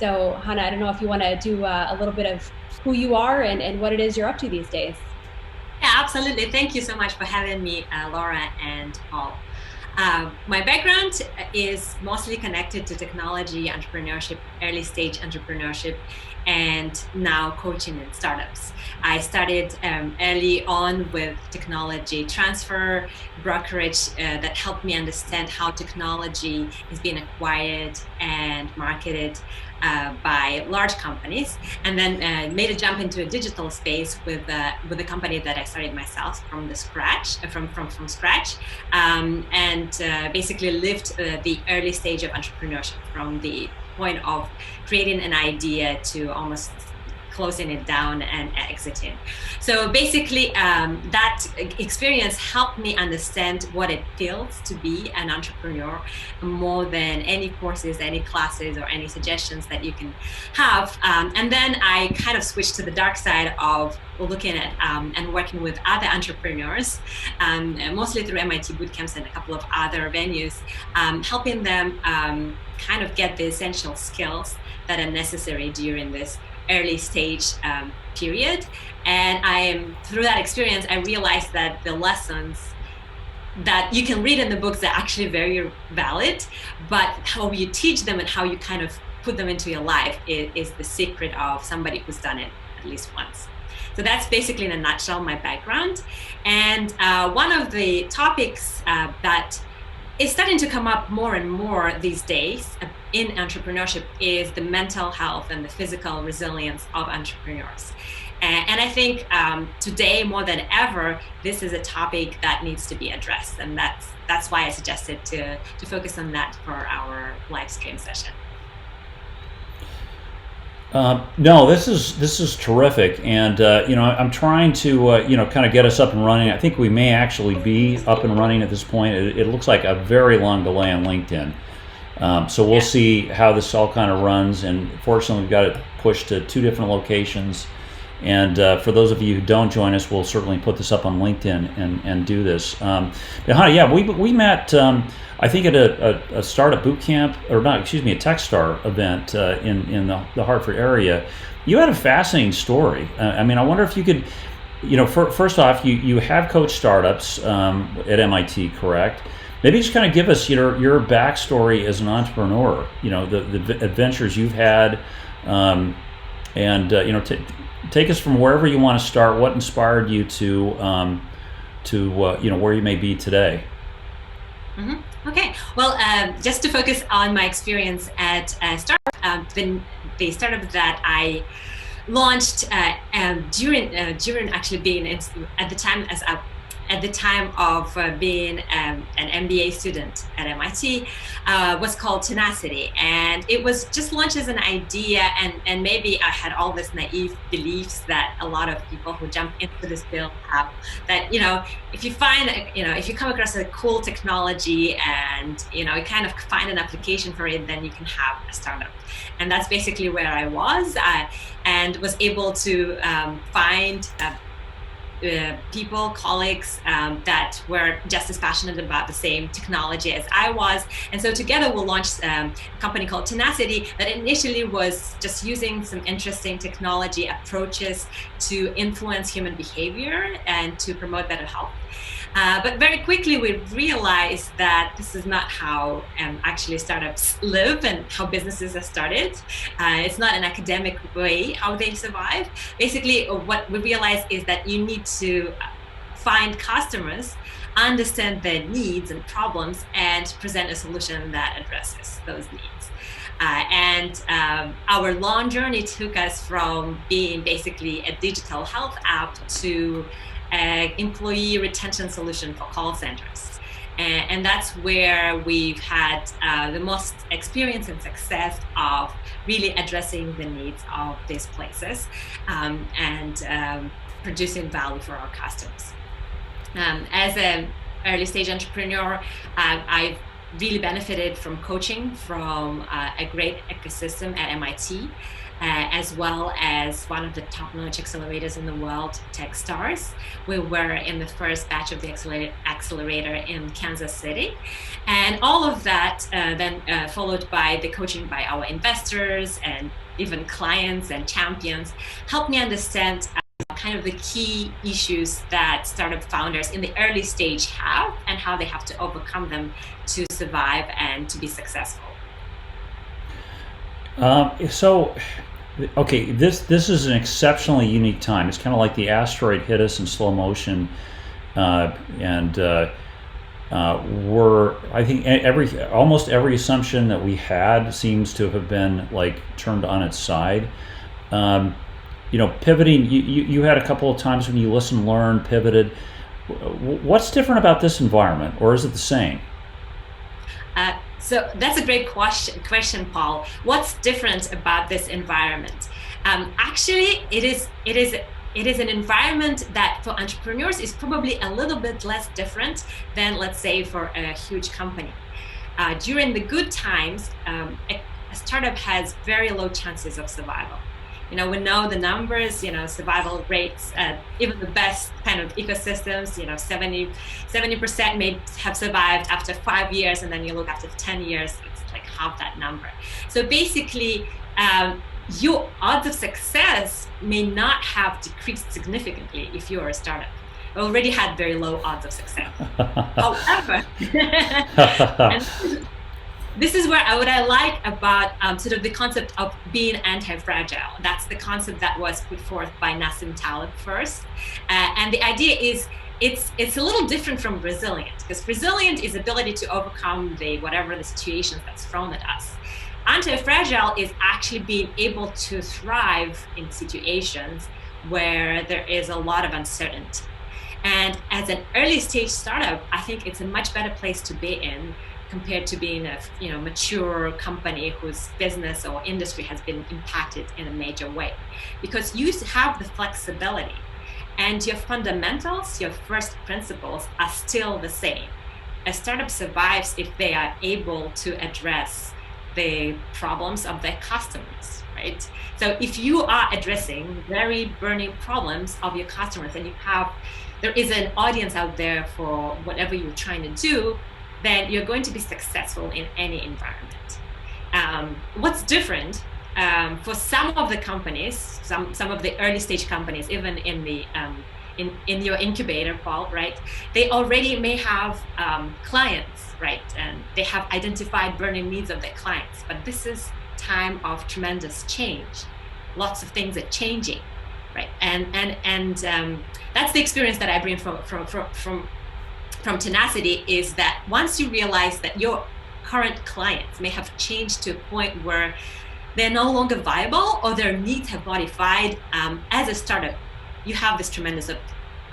So Hanna, I don't know if you want to do a little bit of who you are and what it is you're up to these days. Yeah, absolutely. Thank you so much for having me, Laura and Paul. My background is mostly connected to technology, entrepreneurship, early stage entrepreneurship, and now coaching in startups. I started early on with technology transfer, brokerage that helped me understand how technology is being acquired and marketed by large companies, and then made a jump into a digital space with a company that I started myself from the scratch, from scratch, and basically lived the early stage of entrepreneurship from the point of creating an idea to almost closing it down and exiting. So basically, that experience helped me understand what it feels to be an entrepreneur more than any courses, any classes, or any suggestions that you can have. And then I kind of switched to the dark side of looking at and working with other entrepreneurs, mostly through MIT Bootcamps and a couple of other venues, helping them kind of get the essential skills that are necessary during this early stage period. And through that experience, I realized that the lessons that you can read in the books are actually very valid, but how you teach them and how you kind of put them into your life is the secret of somebody who's done it at least once. So that's basically in a nutshell my background. And one of the topics that is starting to come up more and more these days in entrepreneurship is the mental health and the physical resilience of entrepreneurs. And I think today more than ever, this is a topic that needs to be addressed. And that's why I suggested to focus on that for our live stream session. No, this is terrific, and I'm trying to kind of get us up and running. I think we may actually be up and running at this point. It looks like a very long delay on LinkedIn, so we'll see how this all kind of runs. And fortunately, we've got it pushed to two different locations. And for those of you who don't join us, we'll certainly put this up on LinkedIn and do this. We met. I think at a startup boot camp, or not, excuse me, a TechStar event in the Hartford area. You had a fascinating story. I mean, I wonder if you could, first off, you have coached startups at MIT, correct? Maybe just kind of give us your backstory as an entrepreneur. The adventures you've had, take us from wherever you want to start. What inspired you to where you may be today? Mm-hmm. Okay. Well, just to focus on my experience at startup, the startup that I launched during actually being at the time of being an MBA student at MIT, was called Tenacity. And it was just launched as an idea, and maybe I had all this naive beliefs that a lot of people who jump into this field have, that, if you come across a cool technology and, you kind of find an application for it, then you can have a startup. And that's basically where I was, and was able to find people, colleagues that were just as passionate about the same technology as I was. And so together we launched a company called Tenacity that initially was just using some interesting technology approaches to influence human behavior and to promote better health. But very quickly we realized that this is not how actually startups live and how businesses are started. It's not an academic way how they survive. Basically, what we realized is that you need to find customers, understand their needs and problems, and present a solution that addresses those needs. Our long journey took us from being basically a digital health app to employee retention solution for call centers. And that's where we've had the most experience and success of really addressing the needs of these places and producing value for our customers. As an early stage entrepreneur, I've really benefited from coaching from a great ecosystem at MIT. as well as one of the top knowledge accelerators in the world, Techstars. We were in the first batch of the accelerator in Kansas City. And all of that then followed by the coaching by our investors and even clients and champions helped me understand kind of the key issues that startup founders in the early stage have and how they have to overcome them to survive and to be successful. Okay, this is an exceptionally unique time. It's kind of like the asteroid hit us in slow motion, and I think almost every assumption that we had seems to have been like turned on its side. Pivoting. You had a couple of times when you listened, learned, pivoted. What's different about this environment, or is it the same? So that's a great question, Paul. What's different about this environment? Actually, it is an environment that for entrepreneurs is probably a little bit less different than, let's say, for a huge company. During the good times, a startup has very low chances of survival. We know the numbers, survival rates, even the best kind of ecosystems, 70% may have survived after 5 years, and then you look after 10 years, it's like half that number. So basically, your odds of success may not have decreased significantly if you're a startup. You already had very low odds of success. However, this is what I like about sort of the concept of being anti-fragile. That's the concept that was put forth by Nassim Taleb first. And the idea is it's a little different from resilient, because resilient is ability to overcome whatever the situations that's thrown at us. Anti-fragile is actually being able to thrive in situations where there is a lot of uncertainty. And as an early stage startup, I think it's a much better place to be in compared to being a mature company whose business or industry has been impacted in a major way, because you have the flexibility and your fundamentals, your first principles are still the same. A startup survives if they are able to address the problems of their customers, right? So if you are addressing very burning problems of your customers and there is an audience out there for whatever you're trying to do, then you're going to be successful in any environment. What's different for some of the companies, some of the early stage companies, even in the in your incubator, Paul, right? They already may have clients, right? And they have identified burning needs of their clients. But this is time of tremendous change. Lots of things are changing, right? And that's the experience that I bring from tenacity, is that once you realize that your current clients may have changed to a point where they're no longer viable or their needs have modified, as a startup, you have this tremendous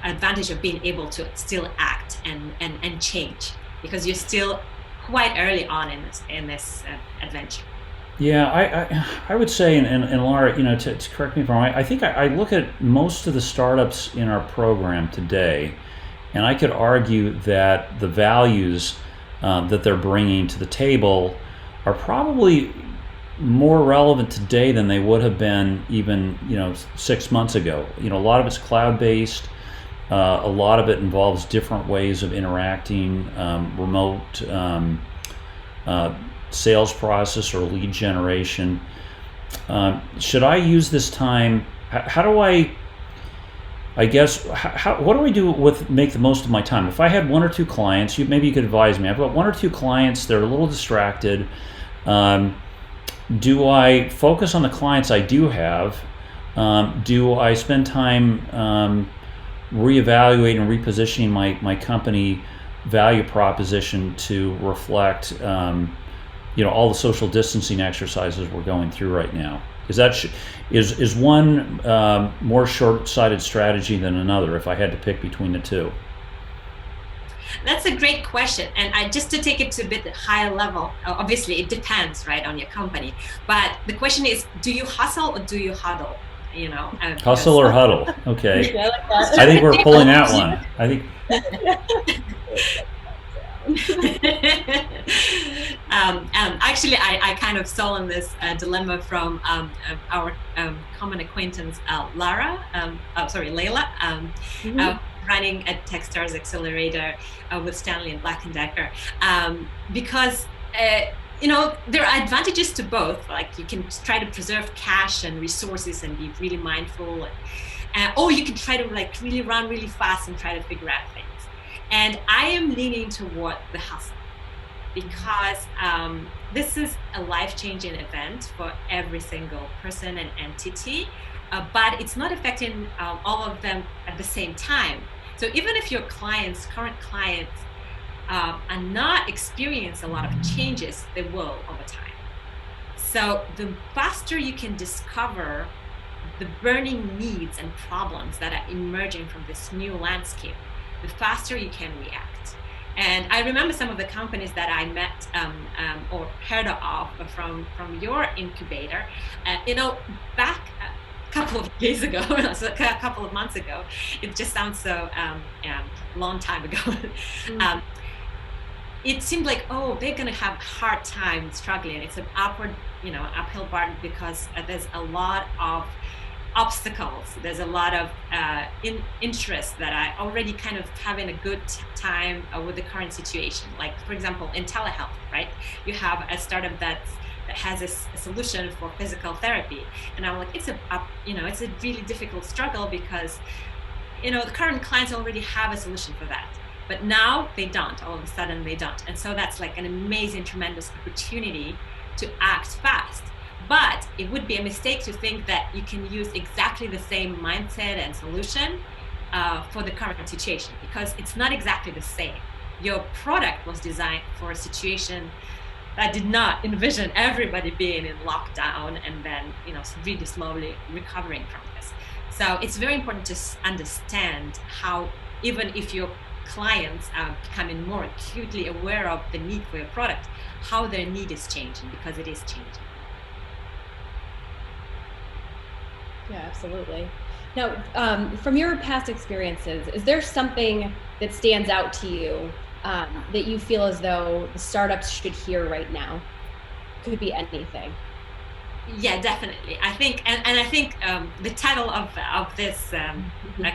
advantage of being able to still act and change, because you're still quite early on in this adventure. Yeah, I would say, and Laura, to correct me if I'm wrong, I think I look at most of the startups in our program today, and I could argue that the values that they're bringing to the table are probably more relevant today than they would have been even 6 months ago. A lot of it's cloud-based. A lot of it involves different ways of interacting, remote sales process or lead generation. Should I use this time? How do what do I do make the most of my time? If I had one or two clients, maybe you could advise me. I've got one or two clients, they're a little distracted. Do I focus on the clients I do have? Do I spend time reevaluating and repositioning my company value proposition to reflect all the social distancing exercises we're going through right now? Is one more short-sighted strategy than another if I had to pick between the two? That's a great question. And just to take it to a bit higher level, obviously it depends, right, on your company. But the question is, do you hustle or do you huddle? Hustle or huddle. Okay. Yeah, I like that. I think we're pulling that one. I think. actually, I kind of stolen this dilemma from our common acquaintance, Layla, running a Techstars Accelerator with Stanley and Black & Decker, because there are advantages to both. Like, you can try to preserve cash and resources and be really mindful, or you can try to like really run really fast and try to figure out things. And I am leaning toward the hustle, because this is a life-changing event for every single person and entity, but it's not affecting all of them at the same time. So even if your current clients, are not experiencing a lot of changes, they will over time. So the faster you can discover the burning needs and problems that are emerging from this new landscape, the faster you can react. And I remember some of the companies that I met or heard of from your incubator, back a couple of days ago, so a couple of months ago. It just sounds so long time ago. It seemed like, they're going to have a hard time struggling. It's an uphill battle, because there's a lot of obstacles. There's a lot of interest that are already kind of having a good time with the current situation. Like, for example, in telehealth, right? You have a startup that has a solution for physical therapy, and I'm like, it's a really difficult struggle, because the current clients already have a solution for that. But now they don't, all of a sudden they don't. And so that's like an amazing, tremendous opportunity to act fast. But it would be a mistake to think that you can use exactly the same mindset and solution for the current situation, because it's not exactly the same. Your product was designed for a situation that did not envision everybody being in lockdown and then, really slowly recovering from this. So it's very important to understand how, even if your clients are becoming more acutely aware of the need for your product, how their need is changing, because it is changing. Yeah, absolutely. Now, from your past experiences, is there something that stands out to you that you feel as though the startups should hear right now? Could be anything. Yeah, definitely. I think, and I think the title of this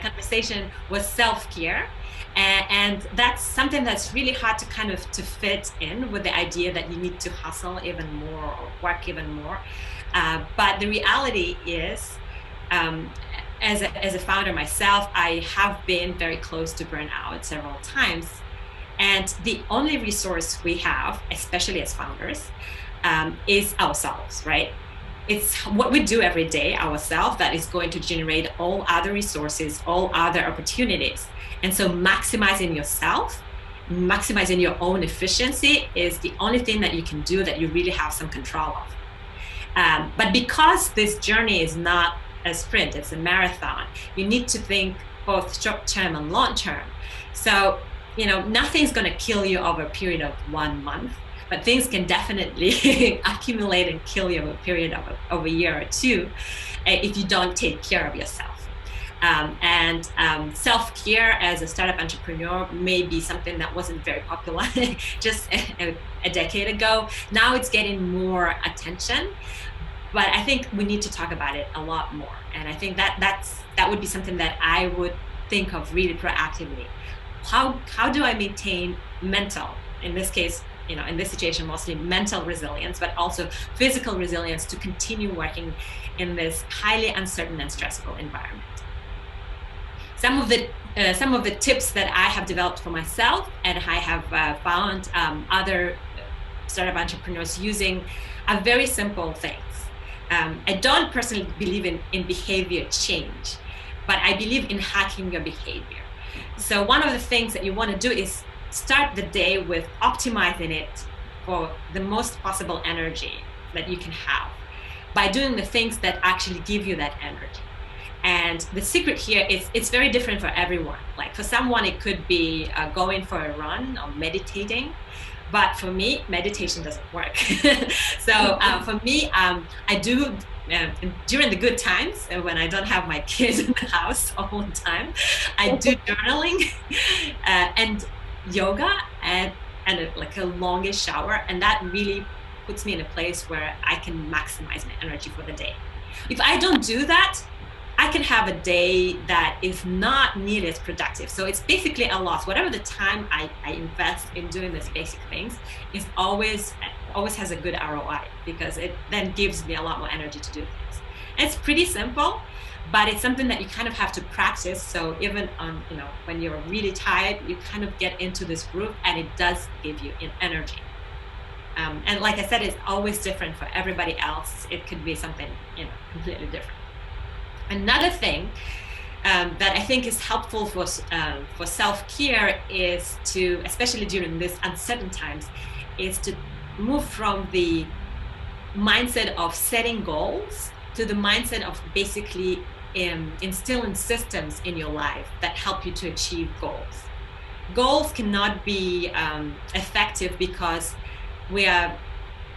conversation was self-care. And that's something that's really hard to fit in with the idea that you need to hustle even more or work even more. But the reality is, as a founder myself, I have been very close to burnout several times. And the only resource we have, especially as founders, is ourselves, right? It's what we do every day ourselves that is going to generate all other resources, all other opportunities. And so maximizing yourself, maximizing your own efficiency is the only thing that you can do that you really have some control of. But because this journey is not a sprint, it's a marathon, you need to think both short-term and long-term. So, nothing's going to kill you over a period of 1 month, but things can definitely accumulate and kill you over a period of a year or two if you don't take care of yourself. And self-care as a startup entrepreneur may be something that wasn't very popular just a decade ago. Now it's getting more attention, but I think we need to talk about it a lot more. And I think that would be something that I would think of really proactively. How do I maintain mental, in this case, in this situation, mostly mental resilience, but also physical resilience to continue working in this highly uncertain and stressful environment? Some of the tips that I have developed for myself, and I have found other startup entrepreneurs using, are very simple things. I don't personally believe in behavior change, but I believe in hacking your behavior. So one of the things that you want to do is start the day with optimizing it for the most possible energy that you can have by doing the things that actually give you that energy. And the secret here is it's very different for everyone. Like, for someone, it could be going for a run or meditating. But for me, meditation doesn't work. So for me, I do, during the good times, when I don't have my kids in the house all the time, I do journaling and yoga and like a longish shower. And that really puts me in a place where I can maximize my energy for the day. If I don't do that, I can have a day that is not nearly as productive. So it's basically a loss. Whatever the time I invest in doing these basic things is always has a good ROI, because it then gives me a lot more energy to do things. And it's pretty simple, but it's something that you kind of have to practice. So even on, when you're really tired, you kind of get into this groove, and it does give you energy. And like I said, it's always different for everybody else. It could be something, completely different. Another thing that I think is helpful for self-care is to, especially during this uncertain times, is to move from the mindset of setting goals to the mindset of basically instilling systems in your life that help you to achieve goals. Goals cannot be effective because we are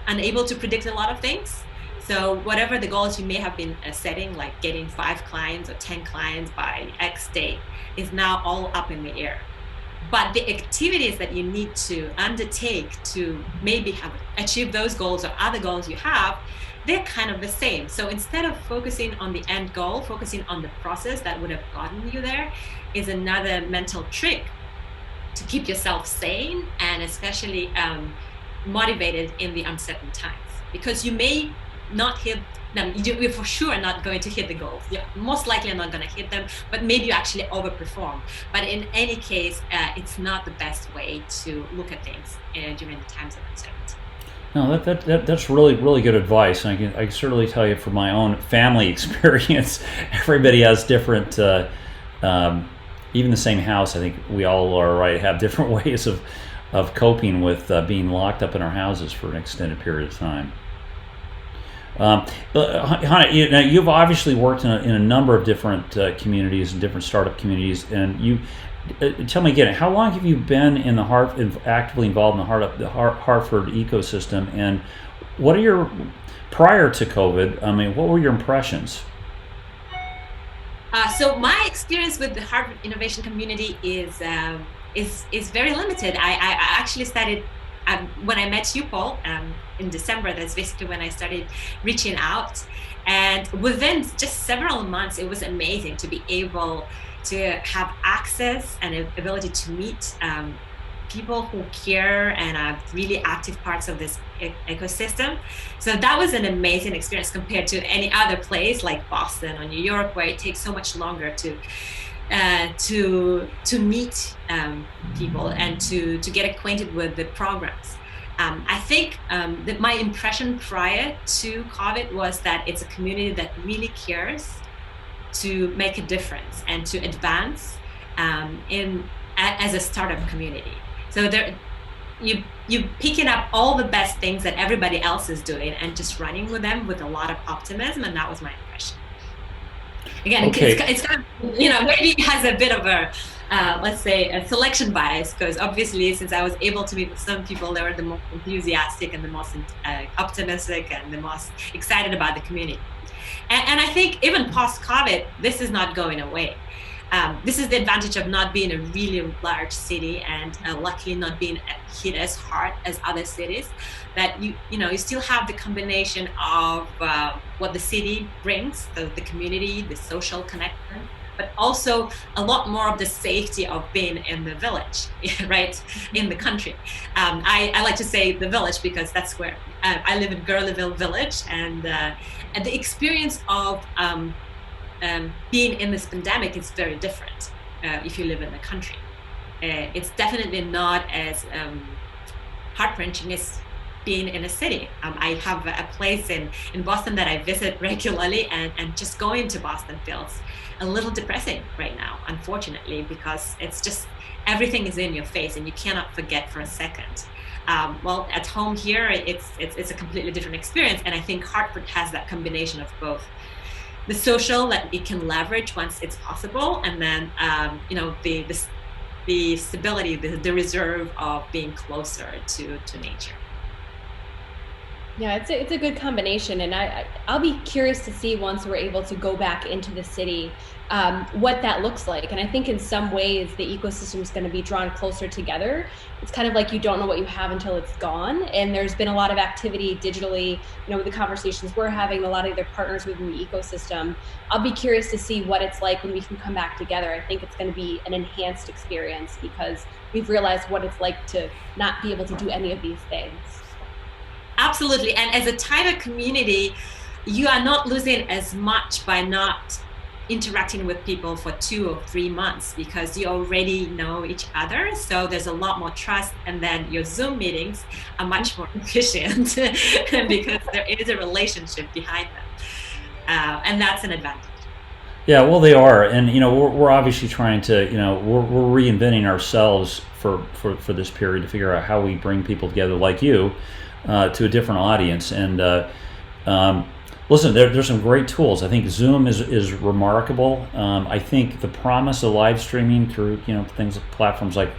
unable to predict a lot of things. So whatever the goals you may have been setting, like getting 5 clients or 10 clients by X date, is now all up in the air. But the activities that you need to undertake to maybe achieve those goals or other goals you have, they're kind of the same. So instead of focusing on the end goal, focusing on the process that would have gotten you there is another mental trick to keep yourself sane and especially motivated in the uncertain times. Because you may not hit them, you're for sure not going to hit the goals. You're most likely not going to hit them, but maybe you actually overperform. But in any case, it's not the best way to look at things during the times of uncertainty. No, that's really good advice. And I can certainly tell you from my own family experience, everybody has different, even the same house, I think we all have different ways of coping with being locked up in our houses for an extended period of time. Hanna, you've obviously worked in a number of different communities and different startup communities, and you tell me again, how long have you been in actively involved in the Hartford ecosystem, and what are your, prior to COVID, what were your impressions? So my experience with the Hartford innovation community is very limited. I actually started when I met you, Paul, in December. That's basically when I started reaching out, and within just several months, it was amazing to be able to have access and ability to meet people who care and are really active parts of this ecosystem. So that was an amazing experience compared to any other place like Boston or New York, where it takes so much longer to meet people and to get acquainted with the programs. I think that my impression prior to COVID was that it's a community that really cares to make a difference and to advance as a startup community. So you picking up all the best things that everybody else is doing and just running with them with a lot of optimism, and that was my impression. Again, okay. It's kind of, maybe it has a bit of a, let's say, a selection bias, because obviously since I was able to meet with some people that were the most enthusiastic and the most optimistic and the most excited about the community. And I think even post-COVID, this is not going away. This is the advantage of not being a really large city and luckily not being hit as hard as other cities, that you still have the combination of what the city brings, the community, the social connection, but also a lot more of the safety of being in the village, right, in the country. I like to say the village because that's where I live in Gurleyville Village, and the experience of being in this pandemic is very different if you live in the country. It's definitely not as heart-wrenching as being in a city. I have a place in Boston that I visit regularly, and just going to Boston feels a little depressing right now, unfortunately, because it's just everything is in your face and you cannot forget for a second. Well, at home here, it's a completely different experience, and I think Hartford has that combination of both the social that it can leverage once it's possible, and then the stability, the reserve of being closer to nature. Yeah, it's a good combination, and I'll be curious to see once we're able to go back into the city, what that looks like. And I think in some ways the ecosystem is going to be drawn closer together. It's kind of like you don't know what you have until it's gone. And there's been a lot of activity digitally, with the conversations we're having, a lot of other partners within the ecosystem. I'll be curious to see what it's like when we can come back together. I think it's going to be an enhanced experience because we've realized what it's like to not be able to do any of these things. Absolutely. And as a tighter community, you are not losing as much by not interacting with people for 2 or 3 months because you already know each other. So there's a lot more trust. And then your Zoom meetings are much more efficient because there is a relationship behind them. And that's an advantage. Yeah, well, they are, and we're obviously trying to, we're reinventing ourselves for this period to figure out how we bring people together like you to a different audience. And listen, there's some great tools. I think Zoom is remarkable. I think the promise of live streaming through things, platforms like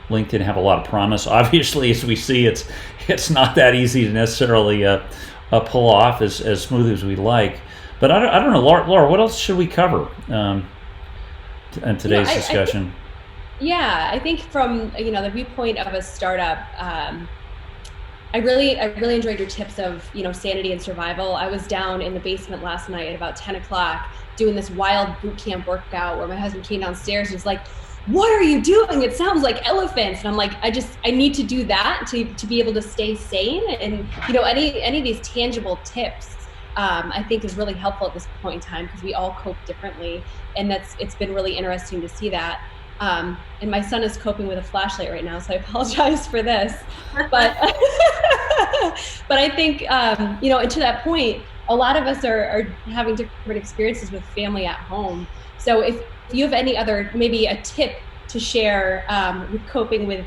LinkedIn have a lot of promise. Obviously, as we see, it's not that easy to necessarily pull off as smooth as we like. But I don't know, Laura, what else should we cover in today's discussion? I think from the viewpoint of a startup, I really enjoyed your tips of sanity and survival. I was down in the basement last night at about 10 o'clock doing this wild boot camp workout where my husband came downstairs and was like, "What are you doing? It sounds like elephants." And I'm like, I need to do that to be able to stay sane. And any of these tangible tips I think is really helpful at this point in time because we all cope differently, and it's been really interesting to see that. And my son is coping with a flashlight right now, so I apologize for this. But but I think and to that point, a lot of us are having different experiences with family at home. So if you have any other, maybe a tip to share with coping with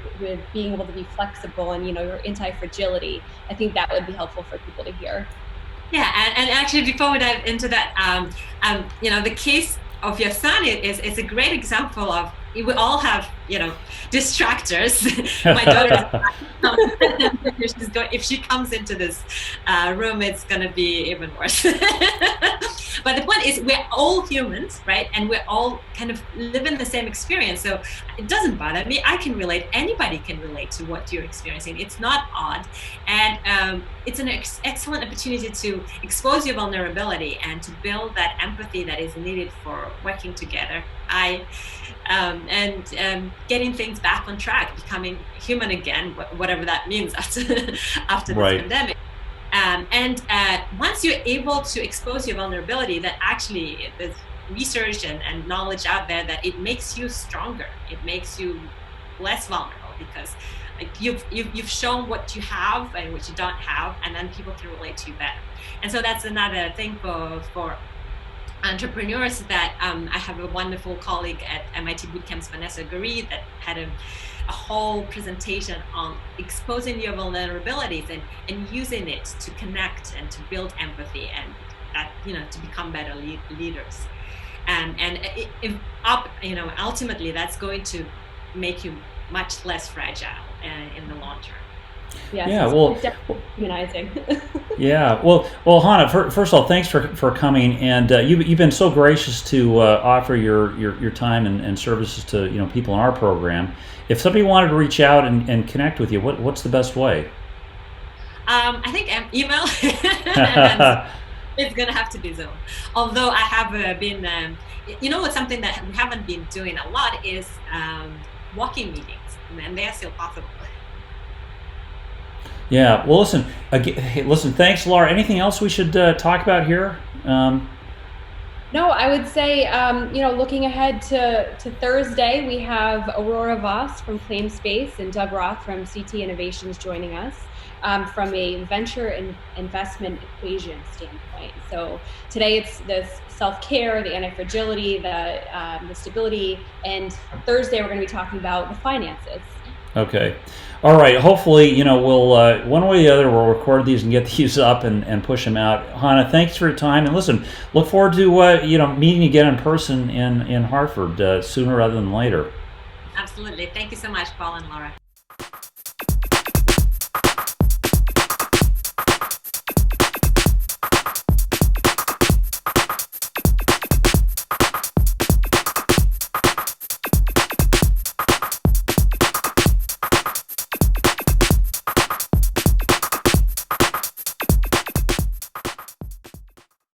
being able to be flexible and your anti-fragility, I think that would be helpful for people to hear. Yeah, and actually, before we dive into that, the case of your son is a great example of we all have distractors. My daughter, if she comes into this room, it's going to be even worse. But the point is, we're all humans, right? And we're all kind of living the same experience. So it doesn't bother me. I can relate. Anybody can relate to what you're experiencing. It's not odd. And it's an excellent opportunity to expose your vulnerability and to build that empathy that is needed for working together. And getting things back on track, becoming human again, whatever that means after this pandemic. And once you're able to expose your vulnerability, that actually there's research and knowledge out there that it makes you stronger. It makes you less vulnerable because you've shown what you have and what you don't have, and then people can relate to you better. And so that's another thing for entrepreneurs that I have a wonderful colleague at MIT Bootcamps, Hanna Adeyema, that had a whole presentation on exposing your vulnerabilities and using it to connect and to build empathy and that to become better leaders. And ultimately that's going to make you much less fragile in the long term. Yes, yeah, well, definitely humanizing. Yeah, well, Hanna, first of all, thanks for coming, and you've been so gracious to offer your time and services to people in our program. If somebody wanted to reach out and connect with you, what's the best way? I think email. It's gonna have to be Zoom. Although I have been, what's something that we haven't been doing a lot is walking meetings, and they are still possible. Yeah. Well, listen. Thanks, Laura. Anything else we should talk about here? No, I would say, looking ahead to Thursday, we have Aurora Voss from Claim Space and Doug Roth from CT Innovations joining us from a venture and investment equation standpoint. So today it's the self-care, the anti-fragility, the stability, and Thursday we're going to be talking about the finances. Okay. All right. Hopefully, we'll one way or the other we'll record these and get these up and push them out. Hanna, thanks for your time, and listen, look forward to meeting again in person in Hartford sooner rather than later. Absolutely. Thank you so much, Paul and Laura.